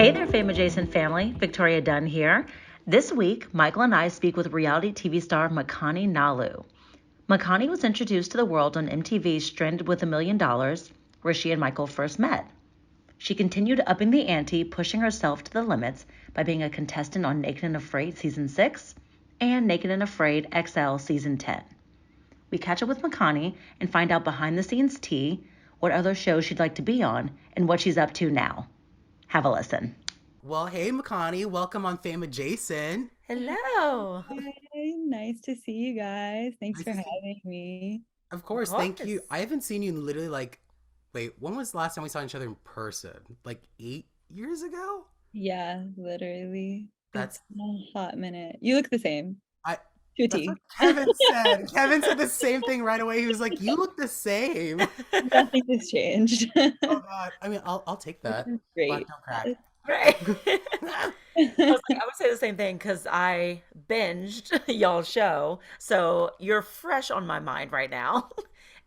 Hey there, Fame Adjacent family. Victoria Dunn here. This week, Michael and I speak with reality TV star Makani Nalu. Makani was introduced to the world on MTV's Stranded with $1,000,000, where she and Michael first met. She continued upping the ante, pushing herself to the limits by being a contestant on Naked and Afraid Season 6 and Naked and Afraid XL Season 10. We catch up with Makani and find out behind the scenes tea, what other shows she'd like to be on, and what she's up to now. Have a listen. Well, hey, Makani, welcome on Fame Adjacent. Hello. Hi, nice to see you guys. Thanks Nice for to see you. having me. Of Of course, thank you. course. I haven't seen you in literally wait, when was the last time we saw each other in person? Like 8 years ago? Yeah, literally. It's That's been a hot minute. You look the same. I. To a That's what T. Kevin said. Kevin said the same thing right away. He was like, "You look the same." Nothing has changed. Oh God. I mean, I'll take Which that. is Black great. don't crack. Right. I would say the same thing because I binged y'all's show. So you're fresh on my mind right now.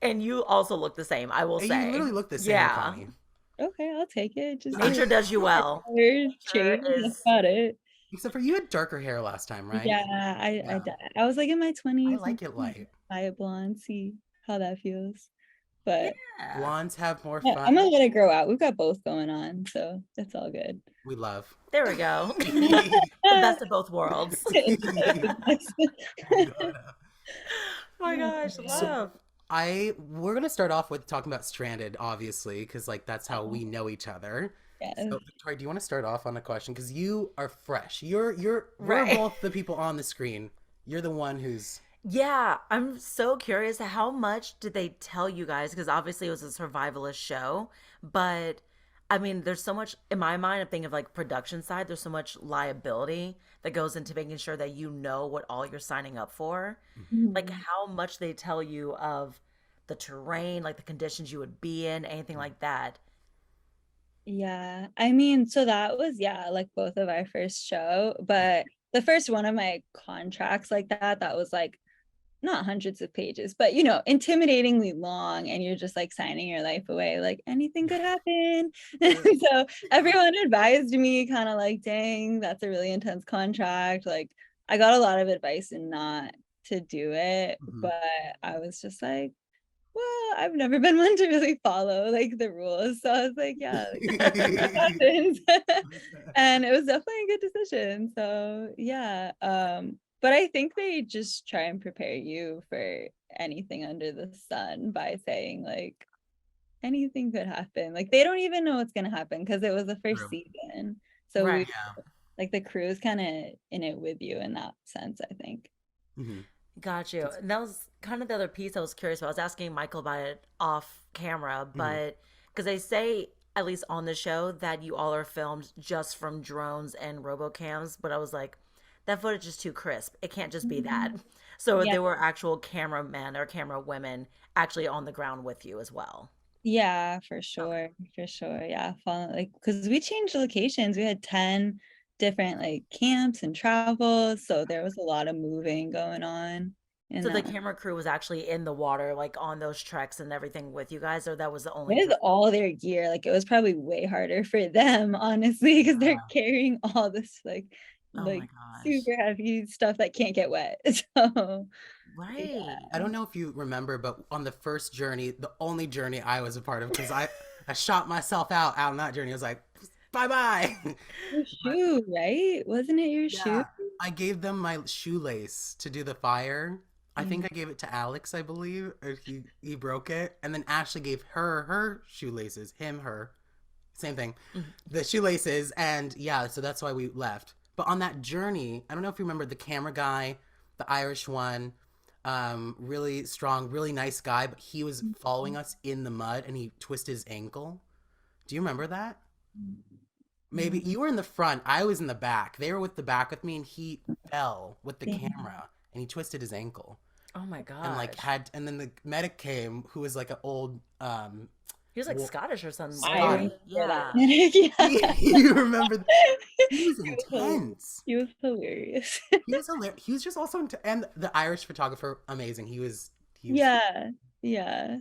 And you also look the same, I will And you say. literally look the same, Yeah. Makani. Okay, I'll take it. Just Nature does you well. color Nature change. That's is, about it. Except for you had darker hair last time, right? Yeah, Yeah. I was like in my I 20s and like it light. dye it blonde, see how that feels. But yeah. Blondes have more yeah, I'm gonna fun. let it grow out. We've got both going on, so it's all good. We love. There we go. The best of both worlds. We gotta. Oh my gosh, So love. we're gonna start off with talking about Stranded, obviously, because like that's how we know each other. Yes. So Victoria, do you want to start off on a question? Because you are fresh. We're Right. both the people on the screen. You're the one who's Yeah, I'm so curious how much did they tell you guys? Because obviously it was a survivalist show, but I mean, there's so much in my mind. I'm thinking of like production side. There's so much liability that goes into making sure that you know what all you're signing up for. Like Mhm. how much they tell you of the terrain, like the conditions you would be in, anything like that. Yeah. I mean, so that was, yeah, like both of our first show, but the first one of my contracts like that was like not hundreds of pages, but intimidatingly long, and you're just like signing your life away, like anything could happen. So everyone advised me kind of like, dang, that's a really intense contract. Like I got a lot of advice and not to do it, Mhm. but I was just like, well, I've never been one to really follow like the rules. So I was like, yeah, like, happens. And it was definitely a good decision. So yeah. But I think they just try and prepare you for anything under the sun by saying like anything could happen. Like they don't even know what's gonna happen because it was the first True. season. So Right. we Yeah. like the crew is kind of in it with you in that sense, I think. Hmm. Got you. And that was kind of the other piece I was curious about. I was asking Michael about it off camera, Hmm. but because they say, at least on the show, that you all are filmed just from drones and robocams, but I was like, that footage is too crisp. It can't just be that. Mhm. So Yeah. there were actual cameramen or camera women actually on the ground with you as well. Yeah, for Okay. sure. For sure. Yeah. Like, because we changed locations. We had 10 different like camps and travels. So there was a lot of moving going on in So the that. camera crew was actually in the water, like on those treks and everything with you guys, or that was the only With drone? all their gear, like it was probably way harder for them, honestly, because they're carrying all this Oh my like gosh. super heavy stuff that can't get wet. So yeah. Right. I don't know if you remember, but on the first journey, the only journey I was a part of, because I shot myself out on that journey. I was like, bye bye. Your But shoe, right? Wasn't it your shoe? yeah, I gave them my shoelace to do the fire. I think Mm. I gave it to Alex, I believe, or he broke it, and then Ashley gave her shoelaces, him her, same thing, Mhm. the shoelaces, and yeah, so that's why we left. But on that journey, I don't know if you remember the camera guy, the Irish one, really strong, really nice guy, but he was following us in the mud and he twisted his ankle. Do you remember that? Maybe No. you were in the front, I was in the back. They were with the back with me, and he fell with the Damn. camera and he twisted his ankle. Oh my And like gosh. and then the medic came who was like an old He was like wa- Scottish or something, I wasn't Scotty. he? remember that. Yeah. Yeah. You remember he was He was hilarious. intense. He was hilarious. He was hilarious. He was just also and the Irish photographer amazing. He was Yeah. Yeah.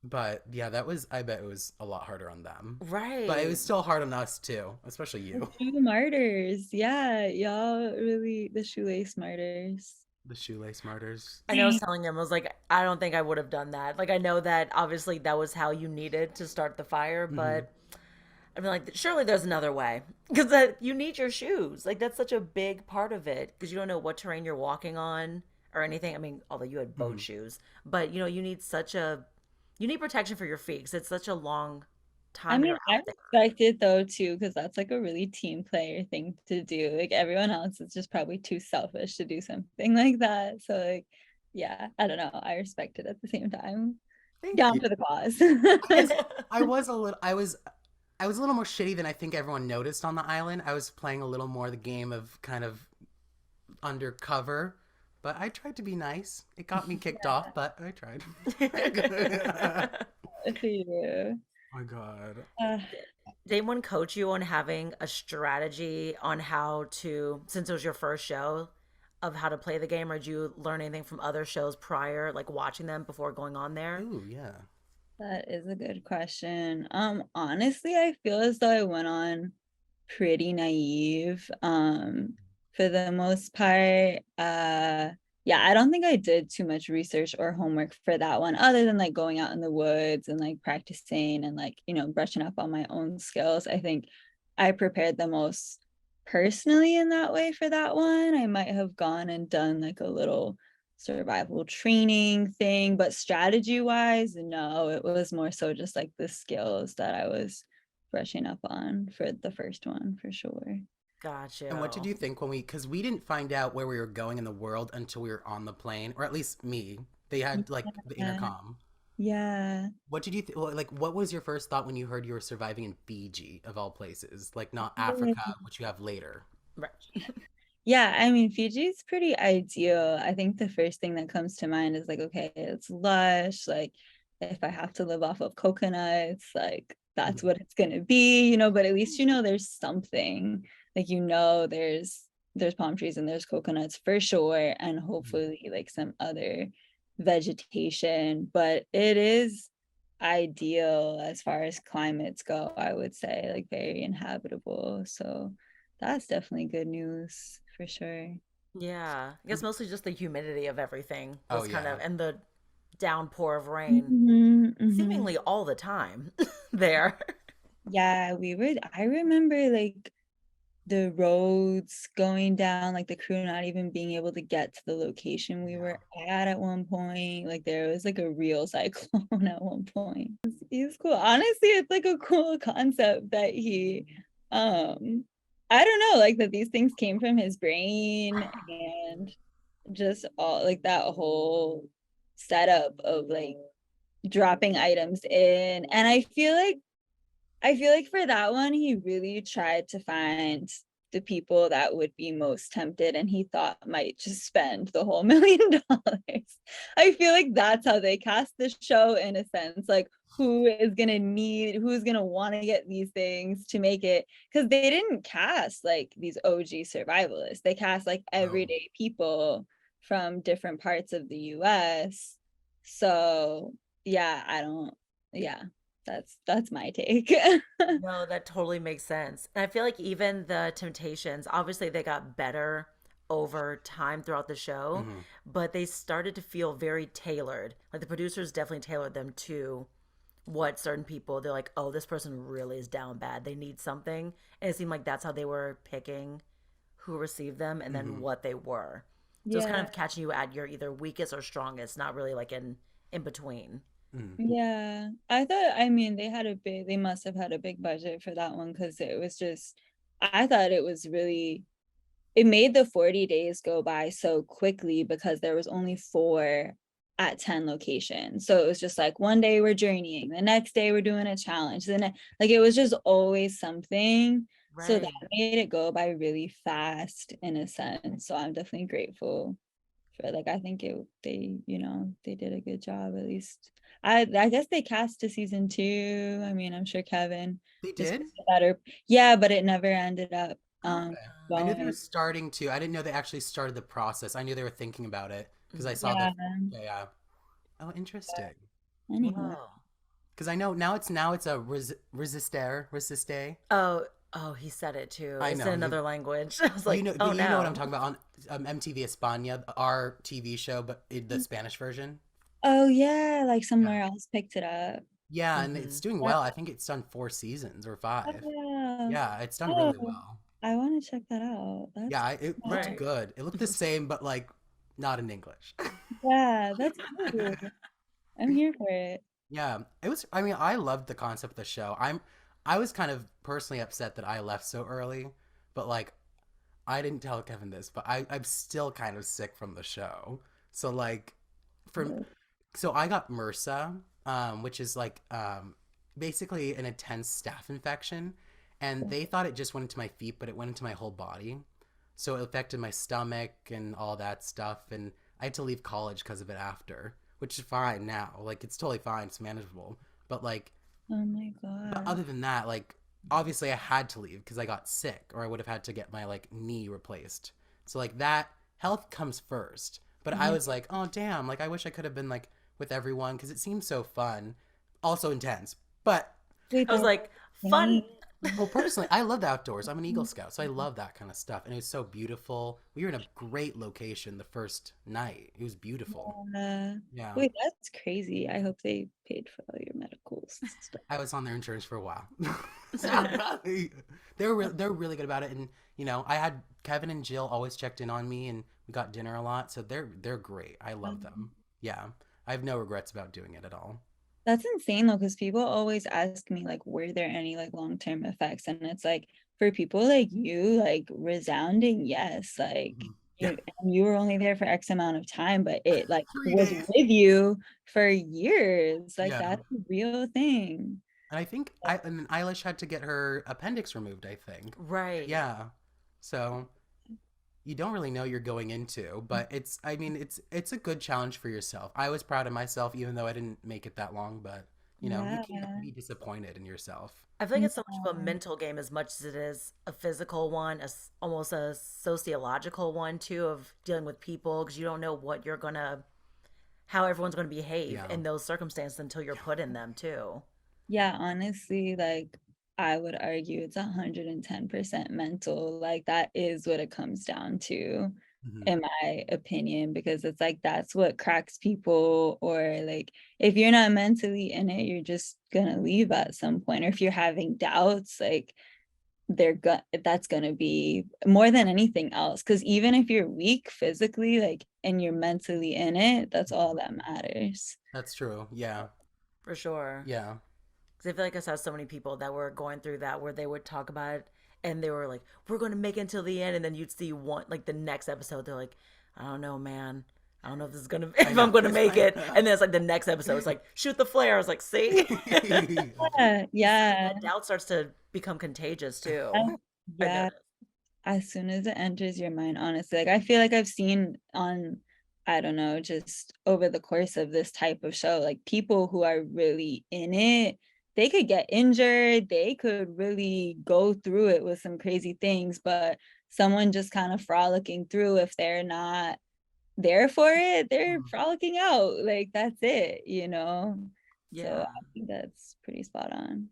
But yeah, I bet it was a lot harder on them. But it Right. was still hard on us too, especially The you. shoe martyrs. Yeah, y'all really the shoelace martyrs. The shoelace martyrs. I know I was telling him, I was like, I don't think I would have done that. Like, I know that obviously that was how you needed to start the fire, Hmm. but I mean, like, surely there's another way. Because that you need your shoes. Like, that's such a big part of it. Because you don't know what terrain you're walking on or anything. I mean, although you had boat Hmm. shoes. But, you need you need protection for your feet because it's such a long I time mean, you're I out there. respect it though too, because that's like a really team player thing to do. Like everyone else is just probably too selfish to do something like that. So like, yeah, I don't know. I respect it at the same time. Thank Down you. for the cause. I guess I was a little I was a little more shitty than I think everyone noticed on the island. I was playing a little more the game of kind of undercover, but I tried to be nice. It got me kicked off, but I tried. Oh For you. my god. Uh, Did anyone coach you on having a strategy on how to, since it was your first show, of how to play the game, or did you learn anything from other shows prior, like watching them before going on there? Ooh, yeah. that is a good question. Honestly, I feel as though I went on pretty naive for the most part. Yeah, I don't think I did too much research or homework for that one other than like going out in the woods and like practicing and like, brushing up on my own skills. I think I prepared the most personally in that way for that one. I might have gone and done like a little survival training thing, but strategy wise, no, it was more so just like the skills that I was brushing up on for the first one for sure. Got And what did you. you think when because we didn't find out where we were going in the world until we were on the plane, or at least me. They had like the Yeah. intercom. Yeah. What did you like? What was your first thought when you heard you were surviving in Fiji, of all places? Like not Africa, which you have later. Right. Yeah, I mean, Fiji's pretty ideal. I think the first thing that comes to mind is like, okay, it's lush. Like, if I have to live off of coconuts, like that's Mhm. what it's gonna be, but at least there's something. Like, there's palm trees and there's coconuts for sure, and Mhm. hopefully like some other vegetation. But it is ideal as far as climates go, I would say, like very inhabitable. So that's definitely good news for sure. Yeah. I guess mostly just the humidity of everything Oh was kind of, yeah. and the downpour of rain Mhm, mhm. seemingly all the time there. Yeah, I remember like the roads going down, like the crew not even being able to get to the location we Yeah. were at one point. Like there was like a real cyclone at one point. He's cool. Honestly, it's like a cool concept that I don't know, like that these things came from his brain and just all like that whole setup of like dropping items in. And I feel like for that one, he really tried to find the people that would be most tempted and he thought might just spend the whole $1 million. I feel like that's how they cast the show in a sense. Like who's gonna want to get these things to make it, because they didn't cast like these OG survivalists. They cast like No. everyday people from different parts of the US. So yeah, I don't yeah, that's my take. No, that totally makes sense. And I feel like even the Temptations, obviously they got better over time throughout the show, Hmm. but they started to feel very tailored. Like the producers definitely tailored them to what certain people, they're like, oh, this person really is down bad. They need something. And it seemed like that's how they were picking who received them and then Hmm. what they were. So it's kind Yeah. of catching you at your either weakest or strongest, not really like in between. Hmm. Yeah. I mean, they must have had a big budget for that one because it was just, I thought it made the 40 days go by so quickly because there was only four at 10 locations. So it was just like one day we're journeying, the next day we're doing a challenge. Then like it was just always something. So that Right. made it go by really fast in a sense. So I'm definitely grateful for like I think they did a good job at least. I guess they cast to season two. I mean, I'm sure Kevin They just did? better. Yeah, but it never ended up Oh, okay. I knew they were going. starting to. I didn't know they actually started the process. I knew they were thinking about it because I Mhm. saw the. Yeah. Yeah, yeah. Oh, interesting. Anyway. Wow. Because I know now it's a resiste. Oh, he said it too. I It's in know another language. I was like, but oh you know what I'm no. talking about on MTV España, our TV show, but the Spanish version. Oh yeah, like Yeah. somewhere else picked it up. Yeah, and Hmm. it's doing That, well. I think it's done 4 seasons or 5. oh, Yeah, it's done really oh, well. I want to check that out. Yeah, That's it looked Right. good. It looked the same, but like not in English. yeah, that's cool. I'm here for it. Yeah, it was. I mean, I loved the concept of the show. I was kind of personally upset that I left so early, but like, I didn't tell Kevin this, but I'm still kind of sick from the show. So like, from so I got MRSA, which is like basically an intense staph infection, and they thought it just went into my feet, but it went into my whole body. So it affected my stomach and all that stuff, and I had to leave college because of it after, which is fine now. Like it's totally fine, it's manageable. But like, Oh my but God. other than that, like obviously I had to leave because I got sick, or I would have had to get my like knee replaced. So like that health comes first. But I Yeah. was like, oh damn, like I wish I could have been like with everyone because it seemed so fun, also intense. But Wait, I was that's like, fun. insane. well, personally, I love the outdoors. I'm an Eagle Scout, so I love that kind of stuff. And it was so beautiful. We were in a great location the first night. It was beautiful. Uh, Yeah. wait, that's crazy. I hope they paid for all your medical stuff. I was on their insurance for a while. They're really good about it. And I had Kevin and Jill always checked in on me, and we got dinner a lot. So they're great. I love them. Yeah. I have no regrets about doing it at all. That's insane though, because people always ask me like, were there any like long-term effects? And it's like for people like you, like resounding yes. Like Mhm. Yeah. you were only there for X amount of time, but it like Three was days. with you for years. Like Yeah. that's a real thing. And I think and then Eilish had to get her appendix removed, I think. Right. Yeah. So you don't really know you're going into, but I mean it's a good challenge for yourself. I was proud of myself even though I didn't make it that long, but you Yeah. can't be disappointed in yourself. I feel like it's so much of a Yeah. mental game as much as it is a physical one, almost a sociological one too, of dealing with people because you don't know how everyone's gonna behave Yeah. in those circumstances until you're put in them too. Yeah, honestly, like I would argue it's 110% mental. Like that is what it comes down to, Hmm. in my opinion, because it's like that's what cracks people, or like if you're not mentally in it, you're just gonna leave at some point. Or if you're having doubts, like that's gonna be more than anything else. Because even if you're weak physically, like and you're mentally in it, that's all that matters. That's true. Yeah. For sure. Yeah. Because I feel like I saw so many people that were going through that where they would talk about it and they were like, we're going to make it until the end. And then you'd see one, like the next episode, they're like, I don't know, man. I don't know if this is going to, I if I'm know. going to make I it. know. And then it's like the next episode, it's like, shoot the flare. I was like, see? Yeah, yeah. That doubt starts to become contagious too. I- I yeah, noticed. as soon as it enters your mind, honestly, like I feel like I've seen on, I don't know, just over the course of this type of show, like people who are really in it, they could get injured, they could really go through it with some crazy things, but someone just kind of frolicking through, if they're not there for it, they're Mhm. frolicking out. Like that's it, you know? So Yeah. I think that's pretty spot on.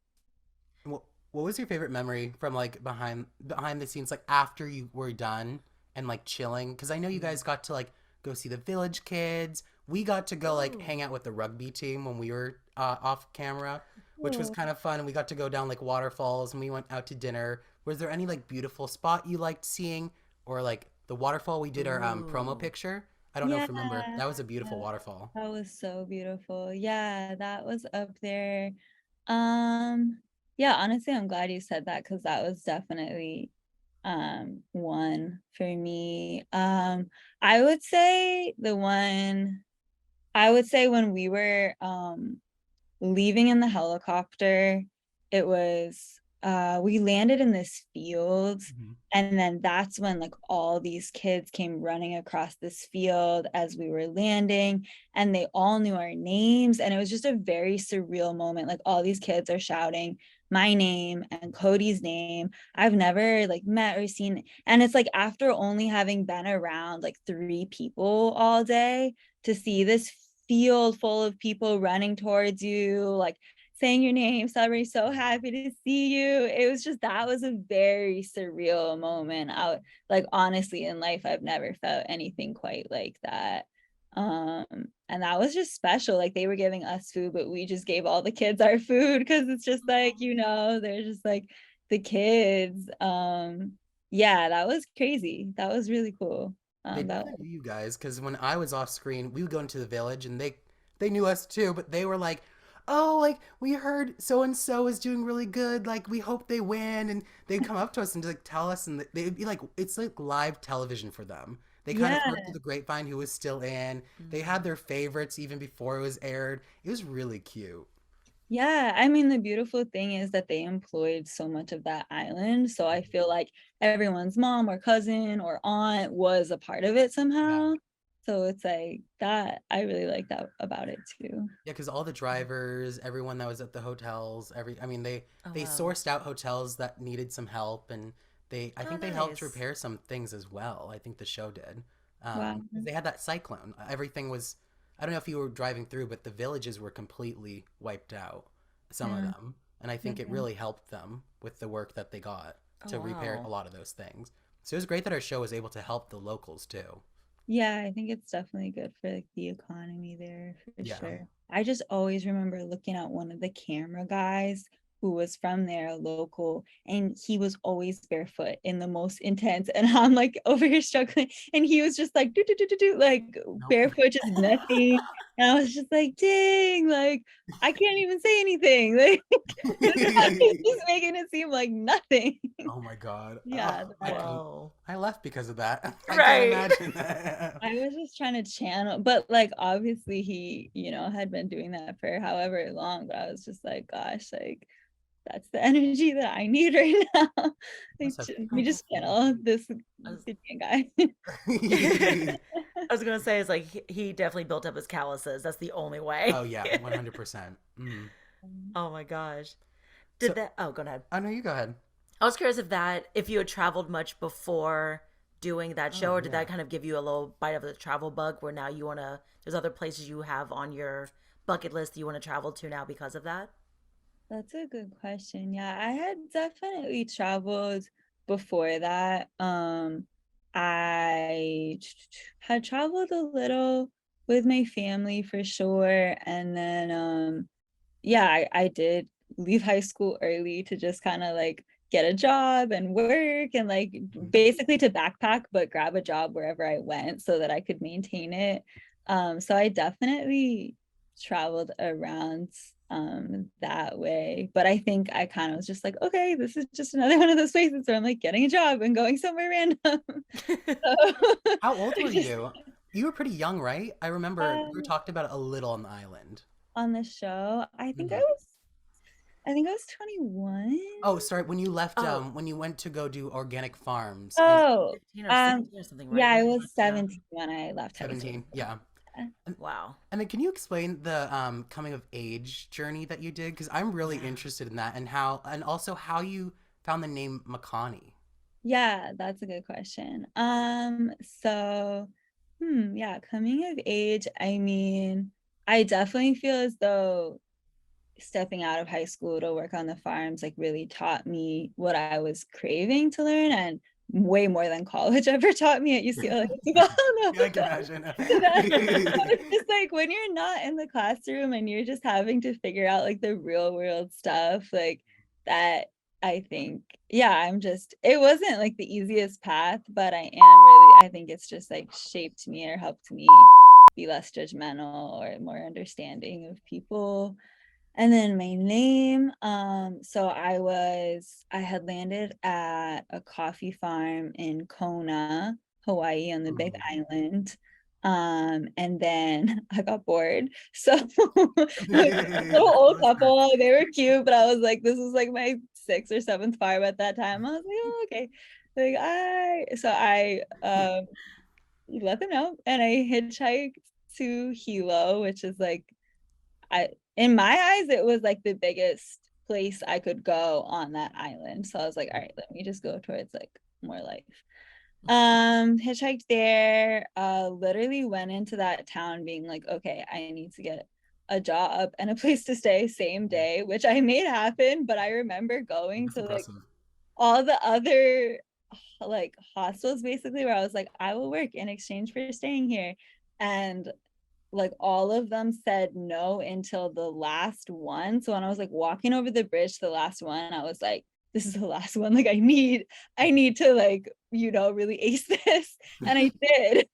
What was your favorite memory from like behind the scenes, like after you were done and like chilling? Because I know you guys got to like go see the Village Kids. We got to go like Ooh. hang out with the rugby team when we were off camera, which was Cool. kind of fun. And we got to go down like waterfalls and we went out to dinner. Was there any like beautiful spot you liked seeing, or like the waterfall we did our promo Ooh. picture? I don't know if you remember. Yeah. That was a beautiful waterfall. That was so beautiful. Yeah, that was up there. Um, yeah, honestly, I'm glad you said that because that was definitely one for me. I would say when we were leaving in the helicopter, it was we landed in this field, Hmm. and then that's when like all these kids came running across this field as we were landing, and they all knew our names, and it was just a very surreal moment. Like all these kids are shouting my name and Cody's name. I've never like met or seen, and it's like after only having been around like three people all day, to see this field full of people running towards you, like saying your name, celebrating, so happy to see you. It was just, that was a very surreal moment. Like, honestly, in life, I've never felt anything quite like that. And that was just special. Like, they were giving us food, but we just gave all the kids our food because it's just like, they're just like the kids. Yeah, that was crazy. That was really cool. They That definitely knew you guys because when I was off screen, we would go into the village and they knew us too, but they were like, "Oh, like we heard so and so is doing really good. Like we hope they win." And they'd come up to us and like tell us, and they'd be like, "It's like live television for them." They kind of yeah. heard through the grapevine who was still in. They had their favorites even before it was aired. It was really cute. Yeah, I mean, the beautiful thing is that they employed so much of that island. So I feel like everyone's mom or cousin or aunt was a part of it Yeah. somehow. So it's like that. I really like that about it too. Yeah, because all the drivers, everyone that was at the hotels, I mean, Oh, they wow. sourced out hotels that needed some help, and I Oh, think they helped nice. repair some things as well. I think the show did, Wow. because they had that cyclone. Everything was, I don't know if you were driving through, but the villages were completely wiped out, some of Yeah. them, and I think it Yeah. really helped them with the work that they got Oh, to repair a wow. lot of those things. So it was great that our show was able to help the locals too. Yeah, I think it's definitely good for like the economy there for Yeah. sure. I just always remember looking at one of the camera guys who was from there, local, and he was always barefoot in the most intense. And I'm like over here struggling, and he was just like do do do do do, like Nope. barefoot, just nothing. And I was just like, dang, like I can't even say anything. Like he's just making it seem like nothing. Oh my God. Yeah, Oh, I that couldn't. Whoa. I left because of that. I can't Right. imagine that. I was just trying to channel, but like obviously he, had been doing that for however long, but I was just like, gosh, like that's the energy that I need right now. Like, Must have let me peace. just channel this I was, Indian guy. I was gonna say, it's like he definitely built up his calluses. That's the only way. Oh yeah, 100%. Mm. Oh my gosh. Did So, that? Oh, go ahead. I know you go ahead. I was curious if you had traveled much before doing that show, Oh or did yeah. that kind of give you a little bite of the travel bug where now you wanna, there's other places you have on your bucket list that you want to travel to now because of that? That's a good question. Yeah, I had definitely traveled before that. I had traveled a little with my family for sure, and then yeah, I did leave high school early to just kind of like get a job and work and like Mhm. basically to backpack, but grab a job wherever I went so that I could maintain it. So I definitely traveled around that way. But I think I kind of was just like, okay, this is just another one of those places where I'm like getting a job and going somewhere random. So How old I were just you? You were pretty young, right? I remember we were um, talked about it a little on the island. on the show, Hmm. I think I was 21. Oh, sorry. When you left, Oh, when you went to go do organic farms in Oh, 15 or 16 or something, right? yeah, I When, was yeah. 17 when I left high school. 17, yeah. And, Wow. and then can you explain the coming of age journey that you did? Because I'm really Yeah. interested in that and how, and also how you found the name Makani. Yeah, that's a good question. So, yeah, coming of age, I mean, I definitely feel as though stepping out of high school to work on the farms like really taught me what I was craving to learn and way more than college ever taught me at UCLA as well. No, Yeah, I can imagine. it's just like when you're not in the classroom and you're just having to figure out like the real world stuff, like that, I think, yeah, it wasn't like the easiest path, but I think it's just like shaped me or helped me be less judgmental or more understanding of people. And then my name, so I had landed at a coffee farm in Kona, Hawaii on the Big Ooh. Island. And then I got bored. So like a little old couple, they were cute, but I was like, this was like my sixth or seventh farm at that time. I was like, oh, okay. I let them know and I hitchhiked to Hilo, which is like I in my eyes, it was like the biggest place I could go on that island. So I was like, all right, let me just go towards like more life. Hitchhiked there, literally went into that town being like, okay, I need to get a job and a place to stay same day, which I made happen. But I remember going That's to like impressive. all the other like hostels basically where I was like, I will work in exchange for staying here. And like all of them said no until the last one. So when I was like walking over the bridge to the last one, I was like, this is the last one. Like I need to like, really ace this. And I did.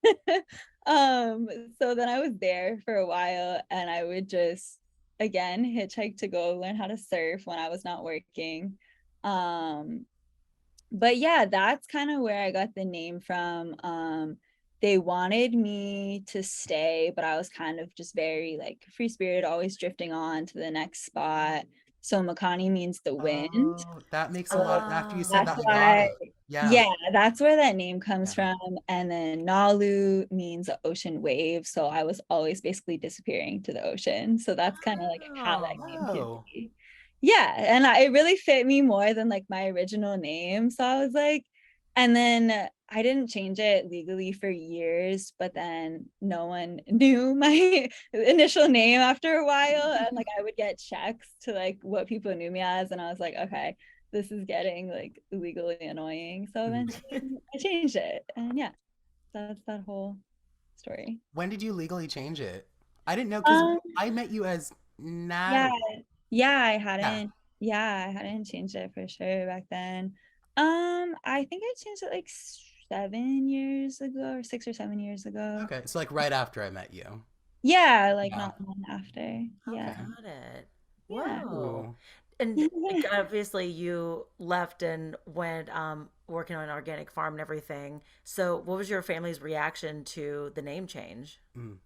um, so then I was there for a while and I would just again hitchhike to go learn how to surf when I was not working. Um, but yeah, that's kind of where I got the name from. They wanted me to stay, but I was kind of just very like free spirit, always drifting on to the next spot. So Makani means the wind. Oh, that makes a So lot. After you Oh, said that's that, I got why, it. Yeah. yeah, that's where that name comes Yeah. from. And then Nalu means the ocean wave. So I was always basically disappearing to the ocean. So that's kind of like how that name came to Oh. be. Yeah, and it really fit me more than like my original name. So I was like, and then I didn't change it legally for years, but then no one knew my initial name after a while. And like I would get checks to like what people knew me as. And I was like, okay, this is getting like legally annoying. So Mhm. eventually I changed it. And yeah, that's that whole story. When did you legally change it? I didn't know because Um, I met you as yeah, Natalie. yeah, Yeah. I hadn't changed it for sure back then. I think I changed it like 7 years ago or 6 or 7 years ago. Okay. So like right after I met you. Yeah, like Yeah. not long after. oh, Yeah. Okay. got it. Yeah. Whoa. Ooh. And like obviously you left and went working on an organic farm and everything. So what was your family's reaction to the name change? Mm.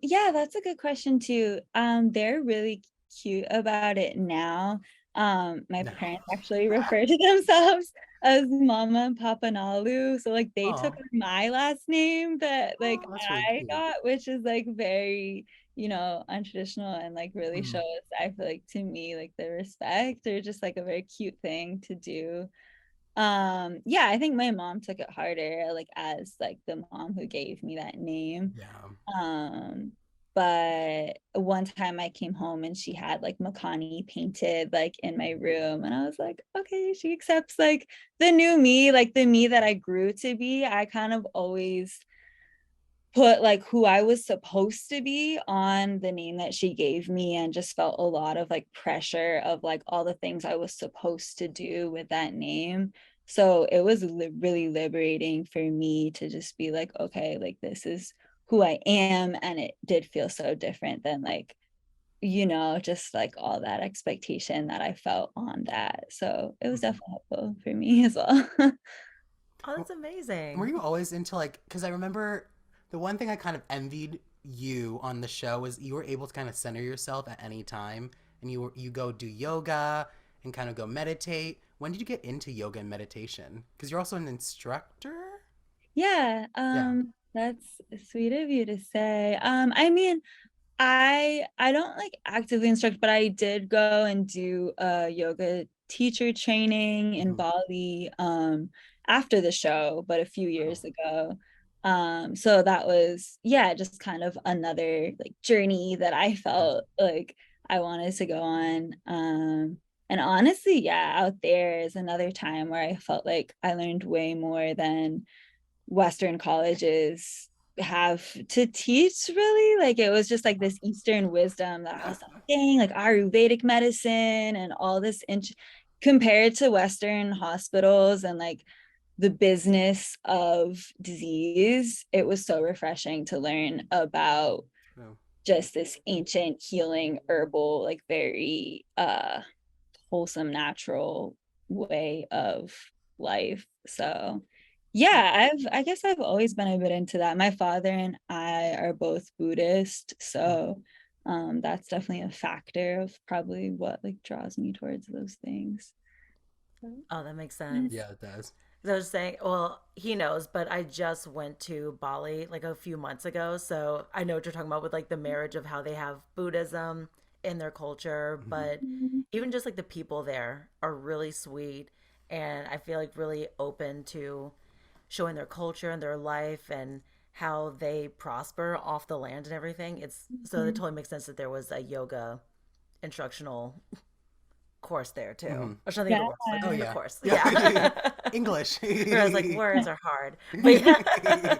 Yeah, that's a good question too. They're really cute about it now. My No. parents actually refer to themselves as Mama and Papa Nalu. So like they took Oh. my last name that like Oh, that's really I cute. got, which is like very, untraditional and like really Mm. shows, I feel like to me, like the respect or just like a very cute thing to do. Yeah, I think my mom took it harder, like as like the mom who gave me that name. Yeah. um but one time I came home and she had like Makani painted like in my room and I was like, okay, she accepts like the new me, like the me that I grew to be. I kind of always put like who I was supposed to be on the name that she gave me and just felt a lot of like pressure of like all the things I was supposed to do with that name. So it was really liberating for me to just be like, okay, like this is who I am. And it did feel so different than like, just like all that expectation that I felt on that. So it was Mhm. definitely helpful for me as well. Oh, that's Were amazing. you always into like, because I remember the one thing I kind of envied you on the show was you were able to kind of center yourself at any time, and you go do yoga and kind of go meditate. When did you get into yoga and meditation? Because you're also an instructor. Yeah, Yeah. that's sweet of you to say. I mean, I don't like actively instruct, but I did go and do a yoga teacher training in Mhm. Bali after the show, but a few Oh. years ago. So that was, yeah, just kind of another like journey that I Yeah. felt like I wanted to go on. And honestly, yeah, out there is another time where I felt like I learned way more than Western colleges have to teach, really. Like it was just like this Eastern wisdom that I was like, dang, like Ayurvedic medicine and all this compared to Western hospitals and like the business of disease. It was so refreshing to learn about True. just this ancient healing herbal, like very wholesome, natural way of life. So yeah, I guess I've always been a bit into that. My father and I are both Buddhist, so that's definitely a factor of probably what like draws me towards those things. So, Oh, that makes yeah. sense. Yeah, it does. So I was saying, well, he knows, but I just went to Bali like a few months ago. So I know what you're talking about with like the marriage of how they have Buddhism in their culture. Mhm. But even just like the people there are really sweet. And I feel like really open to showing their culture and their life and how they prosper off the land and everything. It's so it totally makes sense that there was a yoga instructional course there too. Mm-hmm. Or something of Yeah. the words, like Oh the yeah. course. Yeah. Yeah. English. Where I was like, words are hard. But yeah.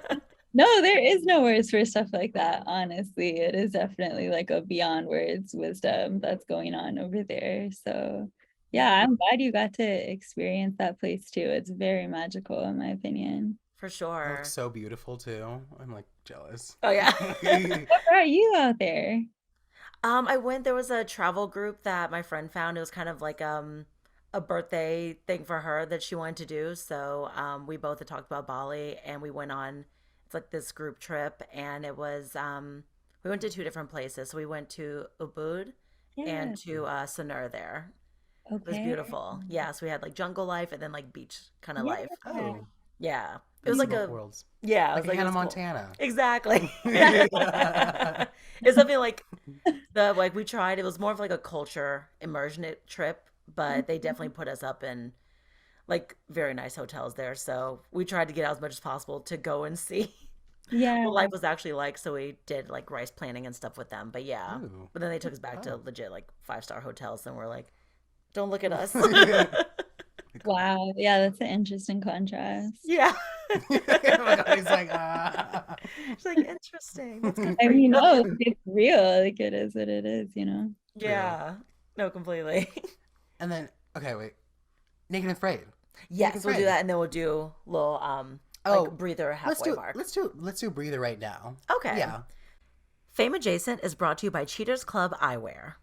No, there is no words for stuff like that. Honestly, it is definitely like a beyond words wisdom that's going on over there. So, yeah, I'm glad you got to experience that place too. It's very magical, in my opinion. For It looks sure. so beautiful too. I'm like jealous. Oh yeah. What brought you out there? I went. There was a travel group that my friend found. It was kind of like a birthday thing for her that she wanted to do. So we both had talked about Bali, and we went on. It's like this group trip, and it was we went to two different places. So we went to Ubud Yeah. and to Sonneur there. It was Okay. beautiful. Yeah, so we had like jungle life and then like beach kind of Yeah. life. Oh, Yeah, it was that's like both a worlds. yeah. It Like was in like it Hannah was cool. Montana. Exactly. It's something like the like we tried. It was more of like a culture immersion trip, but they definitely put us up in like very nice hotels there. So we tried to get out as much as possible to go and see Yeah. what life was actually like. So we did like rice planning and stuff with them. But yeah, Ooh. but then they took us back to Oh. legit like 5-star hotels, and we're like, don't look at us. Wow. Yeah, that's an interesting contrast. Yeah. Oh my God, he's like, She's like, interesting. That's good I for you. mean, no, it's real. Like it is what it is. Yeah. No, completely. And then, okay, wait. Naked and Afraid. Yes, Naked we'll do Afraid. that, and then we'll do a little Oh, like breather halfway mark. let's do Breather right now. Okay. Yeah. Fame Adjacent is brought to you by Cheaters Club Eyewear.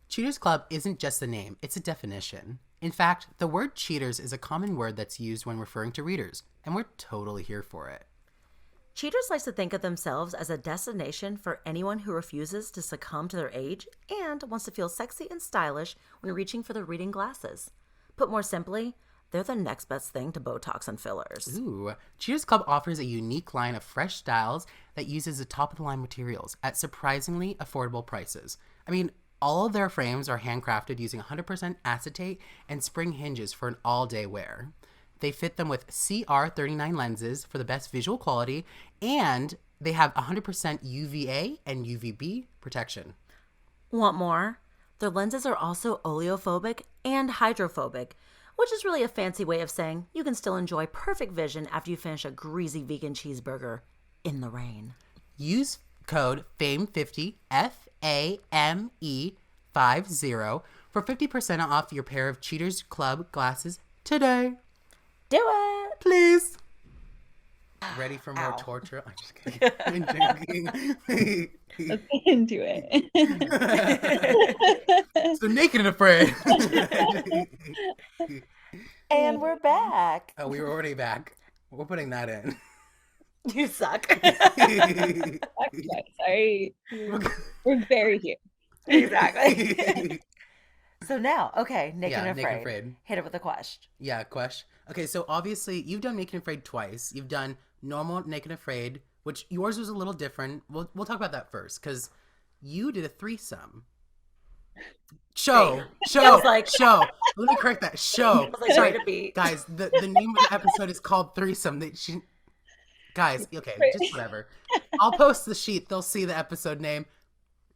Cheaters Club isn't just a name, it's a definition. In fact, the word cheaters is a common word that's used when referring to readers, and we're totally here for it. Cheaters likes to think of themselves as a destination for anyone who refuses to succumb to their age and wants to feel sexy and stylish when reaching for their reading glasses. Put more simply, they're the next best thing to Botox and fillers. Ooh. Cheaters Club offers a unique line of fresh styles that uses the top-of-the-line materials at surprisingly affordable prices. I mean, all of their frames are handcrafted using 100% acetate and spring hinges for an all-day wear. They fit them with CR39 lenses for the best visual quality, and they have 100% UVA and UVB protection. Want more? Their lenses are also oleophobic and hydrophobic, which is really a fancy way of saying you can still enjoy perfect vision after you finish a greasy vegan cheeseburger in the rain. Use code FAME50, FAME50, for 50% off your pair of Cheaters Club glasses today. Do it! Please. Ready for more Ow. torture? I'm just kidding. I'm joking. Let's get into it. So naked and afraid. And we're back. Oh, we were already back. We're putting that in. You suck. Sorry. We're very here. Exactly. So now, okay, Naked Yeah, and Naked and Afraid. Afraid. Hit it with a question. Yeah, Question. Okay, so obviously you've done Naked and Afraid twice. You've done normal Naked and Afraid, which yours was a little different. We'll talk about that first, because you did a threesome. Show. Show. Let me correct that. Show. I was like, Sorry, way to be. guys. The name of the episode is called Threesome. Guys, okay, just whatever. I'll post the sheet. They'll see the episode name.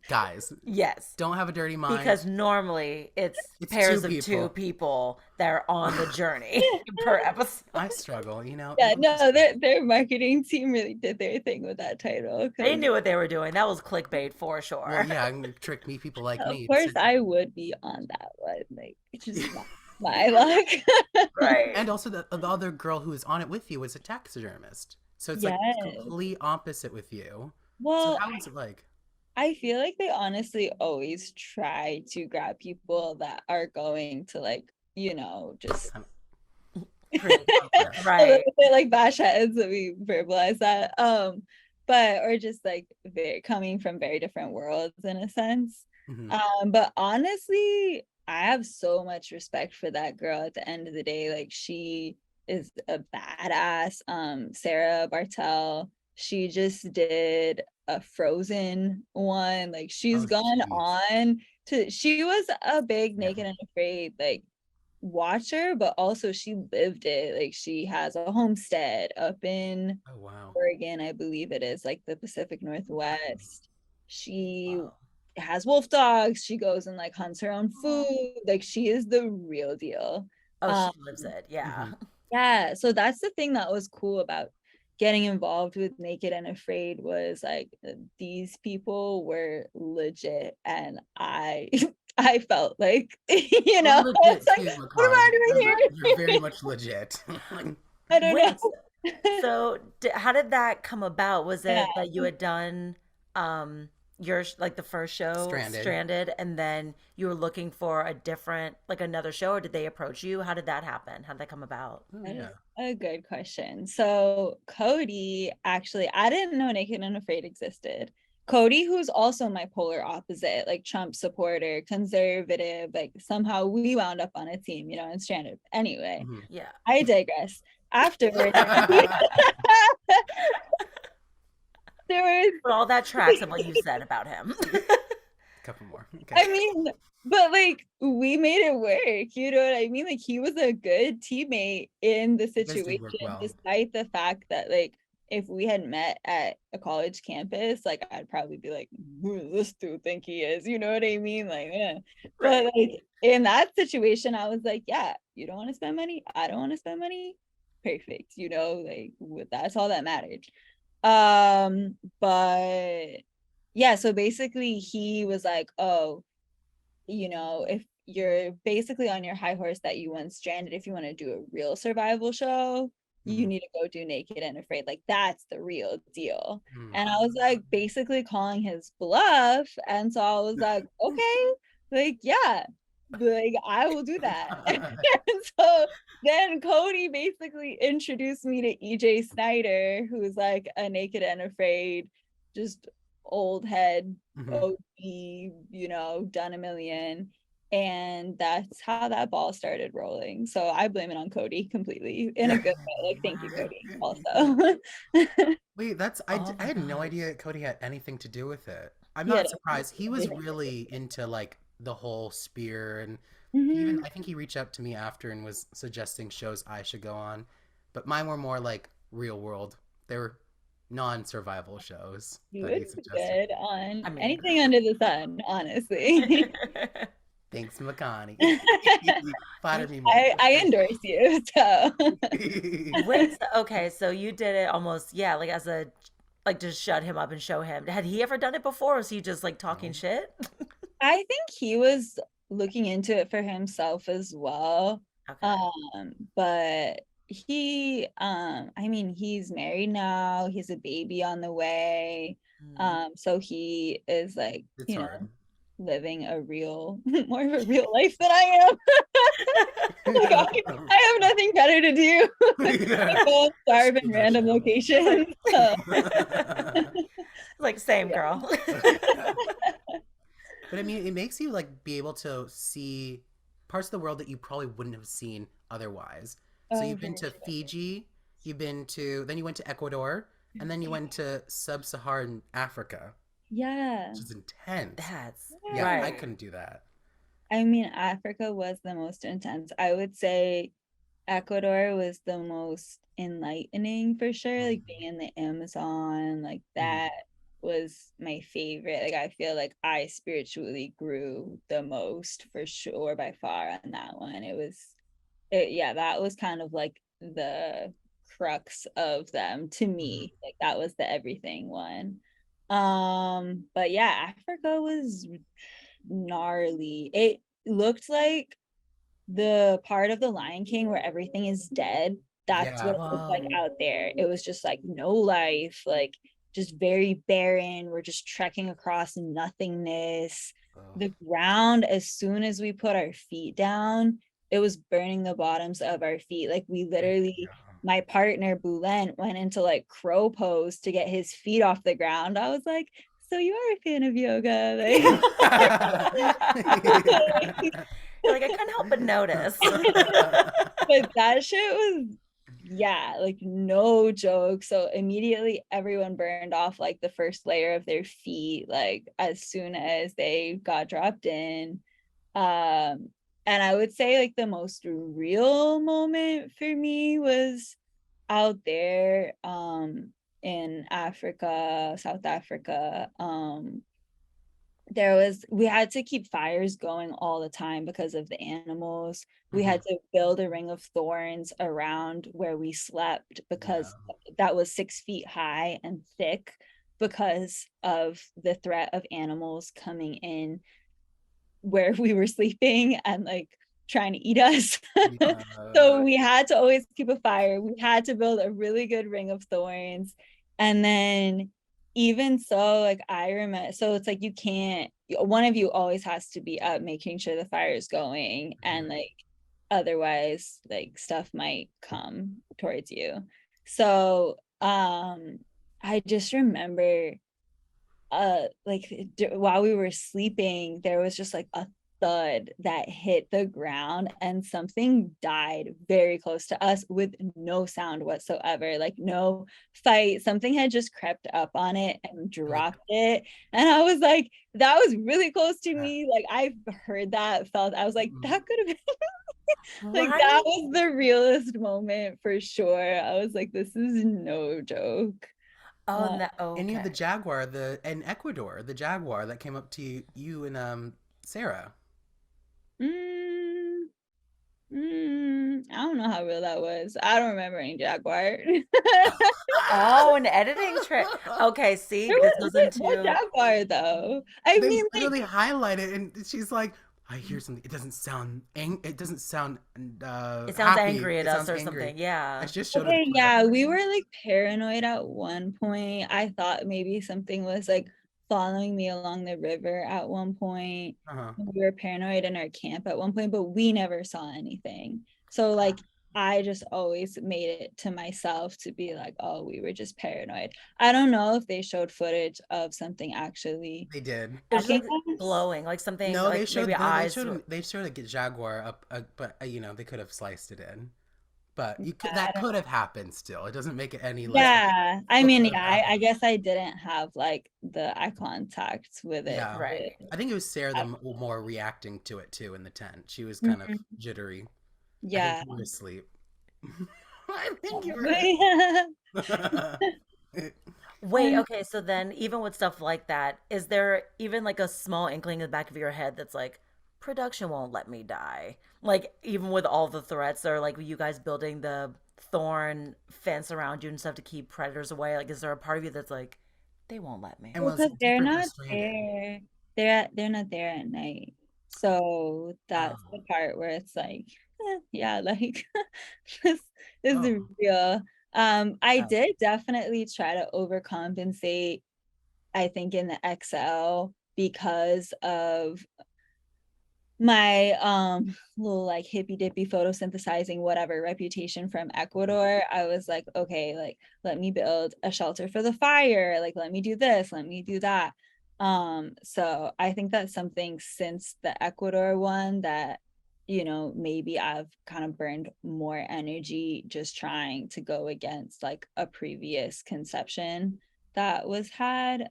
Guys, Yes. don't have a dirty mind. Because normally it's It's pairs two of two people. people that are on the journey per episode. I struggle, you know. Yeah, no, their marketing team really did their thing with that title. They knew what they were doing. That was clickbait for sure. Well, yeah, I'm gonna trick me people like Of me. course, I would be on that one. Like, it's just not my luck. Right. And also, the other girl who was on it with you was a taxidermist, so it's like Yes. complete opposite with you. Well, So how was it like? I feel like they honestly always try to grab people that are going to just Right. they like bash heads that we verbalize that. But or just like they're coming from very different worlds in a sense. Mhm. But honestly, I have so much respect for that girl at the end of the day. Like she is a badass. Sarah Bartel, she just did a Frozen one. Like she's Oh, gone jeez. on to she was a big Yeah. Naked and Afraid like watch her, but also she lived it. Like she has a homestead up in Oh wow. Oregon, I believe it is, like the Pacific Northwest. She Wow. has wolf dogs. She goes and like hunts her own food. Like she is the real deal. Oh, Um, she lives it. Yeah. Mhm. yeah, so that's the thing that was cool about getting involved with Naked and Afraid was like these people were legit, and I I felt like We're it's legit like, too, what am Makani. I You're doing very here? much legit. Like, I don't Wait, know. so how did that come about? Was Yeah. it that you had done your like the first show, stranded. Stranded, and then you were looking for a different, like another show, or did they approach you? How did that happen? How did that come about? Oh That yeah. is a good question. So Cody, actually, I didn't know Naked and Afraid existed. Cody, who's also my polar opposite, like Trump supporter, conservative, like somehow we wound up on a team, in Stranded. Anyway, Mhm. Yeah. I digress. Afterwards, there was But all that tracks of what you said about him. Couple more. Okay. I mean, but like we made it work, you know what I mean? Like he was a good teammate in the You guys did work situation, well. despite the fact that like if we had met at a college campus, like I'd probably be like, who does this dude think he is? You know what I mean? Like, yeah. But Right. like in that situation, I was like, yeah, you don't want to spend money, I don't want to spend money. Perfect, like that's all that mattered. But yeah, so basically he was like, oh, if you're basically on your high horse that you went stranded, if you want to do a real survival show, you Mhm. need to go do Naked and Afraid. Like that's the real deal. Mhm. And I was like basically calling his bluff. And so I was like, okay, like, yeah, like I will do that. And so then Cody basically introduced me to EJ Snyder, who's like a Naked and Afraid, just old head Mhm. OG, done a million. And that's how that ball started rolling. So I blame it on Cody completely in a good way. Like, thank you, Cody, also. Wait, Oh I my had no God. idea Cody had anything to do with it. I'm Yeah. not surprised. He was really into like the whole spear, and Mm-hmm. I think he reached out to me after and was suggesting shows I should go on. But mine were more like real world. They were non-survival shows You that would he be suggested. good on I mean, anything under the sun, honestly. Thanks, Makani. I, Flatter me more. I endorse you. So wait, okay, so you did it almost, yeah, like as a, like just shut him up and show him. Had he ever done it before? Or was he just like talking No. shit? I think he was looking into it for himself as well. Okay. But I mean, he's married now, he's a baby on the way. Mm. So he is like, It's hard. living a real, more of a real life than I am. Like I have nothing better to do. I go and starve in That random show. locations. So, Like, same yeah. girl. But I mean, it makes you like be able to see parts of the world that you probably wouldn't have seen otherwise. So Oh, you've for been to sure. Fiji, then you went to Ecuador, and then you went to sub-Saharan Africa, Yeah. which is intense. That's Yeah, Yeah. I right. couldn't do that. I mean, Africa was the most intense. I would say Ecuador was the most enlightening for sure. Like being in the Amazon, like Mhm. that was my favorite. Like I feel like I spiritually grew the most for sure by far on that one. Yeah, that was kind of like the crux of them to Mhm. me. Like that was the everything one. But yeah, Africa was gnarly. It looked like the part of the Lion King where everything is dead. That's what Yeah. it looked like Whoa. out there. It was just like no life, like just very barren. We're just trekking across nothingness. Ugh. The ground, as soon as we put our feet down, it was burning the bottoms of our feet. Like we literally, Yeah. my partner Bulent went into like crow pose to get his feet off the ground. I was like, so you are a fan of yoga, like You're like, I couldn't help but notice. but that shit was, yeah, like no joke. So immediately everyone burned off like the first layer of their feet, like as soon as they got dropped in. Um, and I would say like the most real moment for me was out there in Africa, South Africa. We had to keep fires going all the time because of the animals. We had to build a ring of thorns around where we slept because that was 6 feet high and thick because of the threat of animals coming in where we were sleeping and like trying to eat us. So we had to always keep a fire. We had to build a really good ring of thorns. And then even so, like I remember, so it's like you can't, one of you always has to be up making sure the fire is going, and like otherwise like stuff might come towards you. So I just remember like while we were sleeping, there was just like a thud that hit the ground and something died very close to us with no sound whatsoever, like no fight. Something had just crept up on it and dropped it, and I was like, that was really close to me. Like I've heard that, felt, I was like, that could have been like that was the realest moment for sure. I was like, this is no joke. Oh, no, okay. And you had the jaguar, in Ecuador, the jaguar that came up to you and Sarah. I don't know how real that was. I don't remember any jaguar. Oh, an editing trick. Okay, see, There this goes wasn't no into jaguar though. I They mean, literally highlighted, and she's like, "I hear something. It doesn't sound. It doesn't sound. it sounds Happy. angry at It us sounds or angry." something. Yeah. I just showed her the okay, clip. yeah, we were like paranoid at one point. I thought maybe something was like following me along the river at one point. We were paranoid in our camp at one point, but we never saw anything. So like I just always made it to myself to be like, oh, we were just paranoid. I don't know if they showed footage of something actually They did. It was just attacking like us. glowing, like something No, they like maybe showed. No, eyes. They showed a jaguar up, but they could have sliced it in. But I that don't- could have happened. Still, it doesn't make it any less. Yeah, I Still mean, could have yeah, I happened. guess I didn't have like the eye contact with it. Yeah, Right. I think it was Sarah I- the more reacting to it too in the tent. She was kind of Mhm. jittery. I think Yeah. you were asleep. I think you Probably. were. Wait, okay, so then even with stuff like that, is there even like a small inkling in the back of your head that's like, production won't let me die? Like, even with all the threats, or like you guys building the thorn fence around you and stuff to keep predators away, like, is there a part of you that's like, they won't let me? And Well, was because it they're different for not stranded? there. They're not there at night. So that's the Oh, part where it's like, yeah, like this is oh, real. I Oh, did definitely try to overcompensate, I think, in the XL because of my little like hippy dippy photosynthesizing whatever reputation from Ecuador. I was like, okay, like let me build a shelter for the fire, like let me do this, let me do that. So I think that's something since the Ecuador one that, maybe I've kind of burned more energy just trying to go against like a previous conception that was had.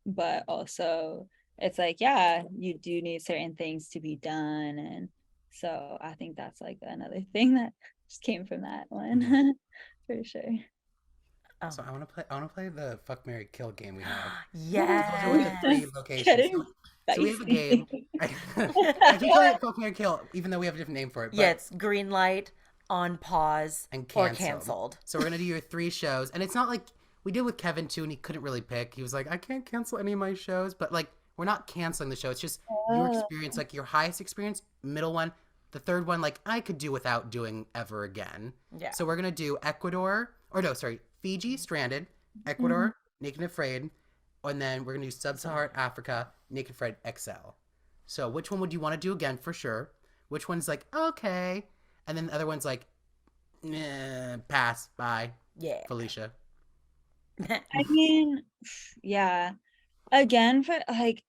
But also it's like, yeah, you do need certain things to be done. And so I think that's like another thing that just came from that one for sure. oh. so I want to play. I want to play the fuck Mary Kill game we have. Those are with the Yes. three locations. Getting So we have a game. spicy. I keep calling it fuck Mary Kill, even though we have a different name for it. Yeah, But it's green light, on pause, and or canceled. canceled. So we're gonna do your three shows, and it's not like we did with Kevin too, and he couldn't really pick. He was like, I can't cancel any of my shows, but like we're not canceling the show. It's just your Oh. experience, like your highest experience, middle one, the third one, like I could do without doing ever again. Yeah. So we're gonna do Ecuador, or no, sorry, Fiji, Stranded, Mhm. Ecuador, Naked and Afraid, and then we're gonna do Sub-Saharan Africa, Naked and Afraid XL. So which one would you want to do again for sure? Which one's like okay, and then the other one's like pass, bye, Yeah. Felicia. I mean, yeah. Again, for like,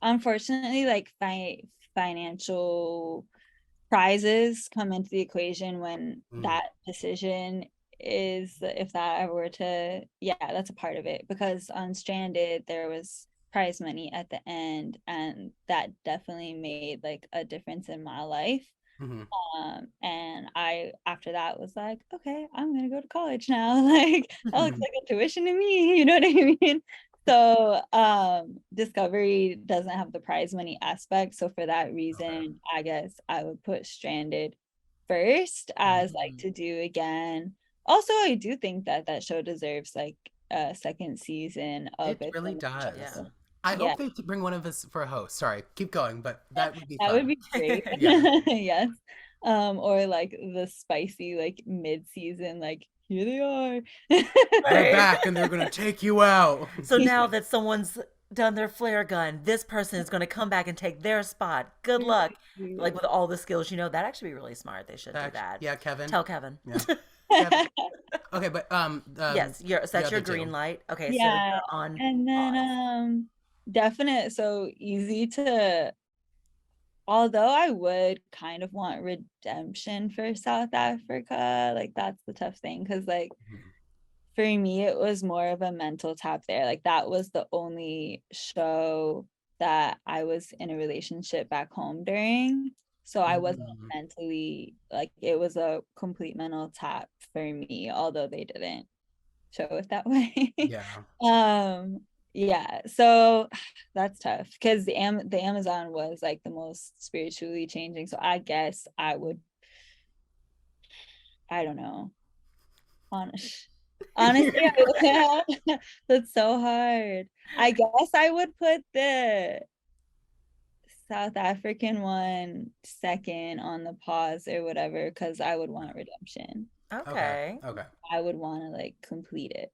unfortunately, like financial prizes come into the equation when Mm. that decision is, if that ever were to, yeah, that's a part of it, because on Stranded there was prize money at the end, and that definitely made like a difference in my life. Mm-hmm. And I after that was like, okay, I'm gonna go to college now. Like that looks like a tuition to me, you know what I mean? So Discovery doesn't have the prize money aspect. So for that reason, I guess I would put Stranded first as like to do again. Also, I do think that that show deserves like a second season of It its really own does. show. I Yeah, hope they bring one of us for a host. Sorry, keep going, but that would be that would fun. be great. Yeah. Yes. Or like the spicy like mid-season, like here they are. They're Right. back and they're gonna take you out. So now that someone's done their flare gun, this person is going to come back and take their spot. Good luck. Like with all the skills, that actually be really smart. They should do that. Yeah, Kevin. Tell Kevin. Yeah. Kevin. Okay, but Yes, so that's your other two. green light. Okay, so Yeah. you're on And then pause. definite, so easy to, although I would kind of want redemption for South Africa, like that's the tough thing because like for me it was more of a mental tap there. Like that was the only show that I was in a relationship back home during. So I wasn't mentally, like it was a complete mental tap for me, although they didn't show it that way. Yeah. Yeah, so that's tough because the Amazon was like the most spiritually changing. So I guess I would, I don't know. Honestly, that's so hard. I guess I would put the South African one second on the pause or whatever because I would want redemption. Okay. Okay. I would want to like complete it.